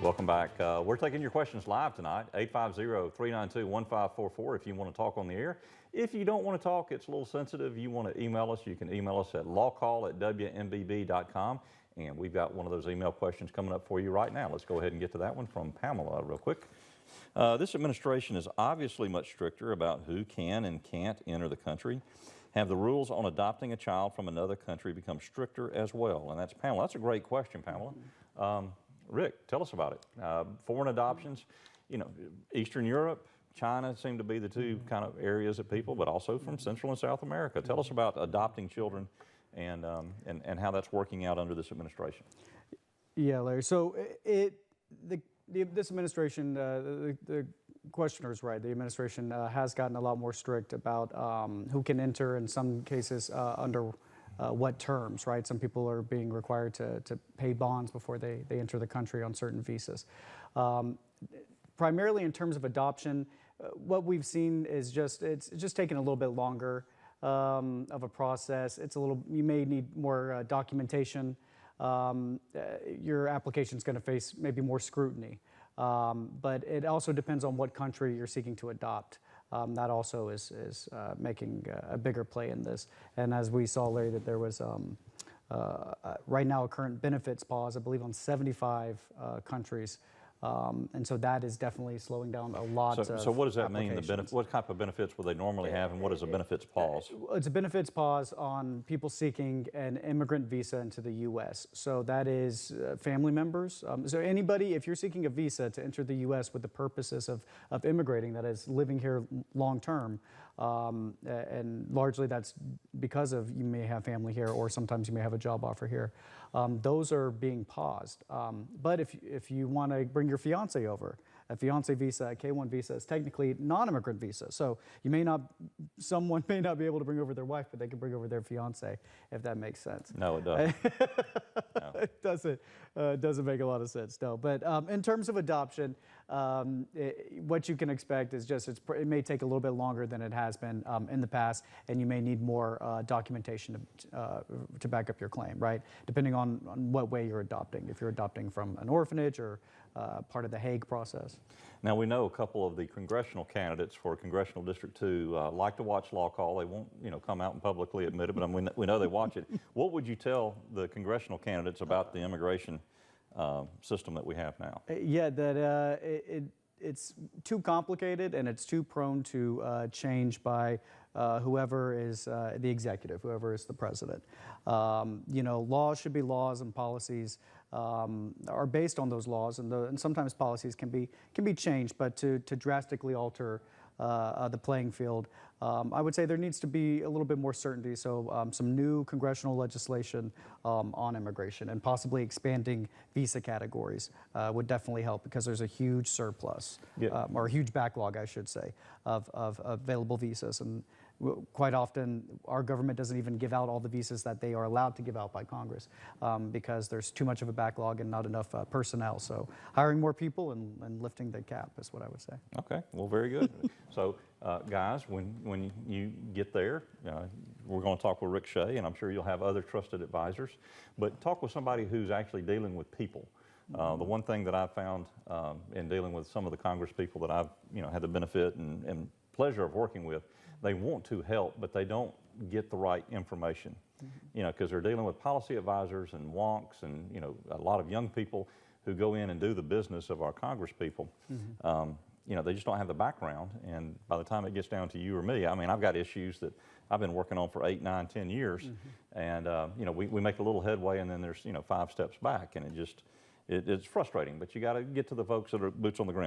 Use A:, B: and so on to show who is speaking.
A: Welcome back. We're taking your questions live tonight, 850-392-1544 if you want to talk on the air. If you don't want to talk, it's a little sensitive, you want to email us, you can email us at lawcall@WMBB.com. And we've got one of those email questions coming up for you right now. Let's go ahead and get to that one from Pamela real quick. This administration is obviously much stricter about who can and can't enter the country. Have the rules on adopting a child from another country become stricter as well? And that's Pamela. That's a great question, Pamela. Rick, tell us about it. Foreign adoptions, you know, Eastern Europe, China seem to be the two kind of areas of people, but also from Central and South America. Tell us about adopting children and how that's working out under this administration.
B: Yeah, Larry. So this administration, the questioner is right. The administration has gotten a lot more strict about who can enter, in some cases under what terms, right? Some people are being required to pay bonds before they enter the country on certain visas. Primarily in terms of adoption, what we've seen is it's just taking a little bit longer of a process. You may need more documentation. Your application is going to face maybe more scrutiny. But it also depends on what country you're seeking to adopt. That also is making a bigger play in this. And as we saw, Larry, that there was right now a current benefits pause, I believe, on 75 countries. And so that is definitely slowing down a lot of
A: So what does that mean? What type of benefits will they normally have, and what is a benefits pause?
B: It's a benefits pause on people seeking an immigrant visa into the U.S. So that is family members. So anybody, if you're seeking a visa to enter the U.S. with the purposes of immigrating, that is living here long term, and largely that's because of you may have family here, or sometimes you may have a job offer here. Those are being paused. But if you want to bring your fiance over, a fiance visa, a K-1 visa is technically non-immigrant visa. So someone may not be able to bring over their wife, but they can bring over their fiance, if that makes sense.
A: No, it doesn't. No.
B: It doesn't make a lot of sense, no. But in terms of adoption, what you can expect is it may take a little bit longer than it has been in the past, and you may need more documentation to back up your claim, right? Depending on what way you're adopting. If you're adopting from an orphanage or part of the Hague process.
A: Now, we know a couple of the congressional candidates for Congressional District 2 like to watch LawCall. They won't, come out and publicly admit it, but we know they watch it. What would you tell the congressional candidates about the immigration system that we have now?
B: Yeah, that it's too complicated and it's too prone to change by whoever is the executive, whoever is the president. Laws should be laws, and policies are based on those laws, and sometimes policies can be changed, but to drastically alter the playing field, I would say there needs to be a little bit more certainty. So some new congressional legislation on immigration and possibly expanding visa categories would definitely help, because there's a huge surplus, or a huge backlog, I should say, of available visas. And quite often, our government doesn't even give out all the visas that they are allowed to give out by Congress, because there's too much of a backlog and not enough personnel. So hiring more people and lifting the cap is what I would say.
A: Okay, well, very good. So, guys, when you get there, we're going to talk with Rick Shea, and I'm sure you'll have other trusted advisors. But talk with somebody who's actually dealing with people. The one thing that I've found in dealing with some of the Congress people that I've had the benefit and pleasure of working with, they want to help, but they don't get the right information, because they're dealing with policy advisors and wonks and, a lot of young people who go in and do the business of our Congress people. They just don't have the background, and by the time it gets down to you or me, I mean, I've got issues that I've been working on for 8, 9, 10 years, and, we make a little headway, and then there's, 5 steps back, and it's frustrating, but you got to get to the folks that are boots on the ground.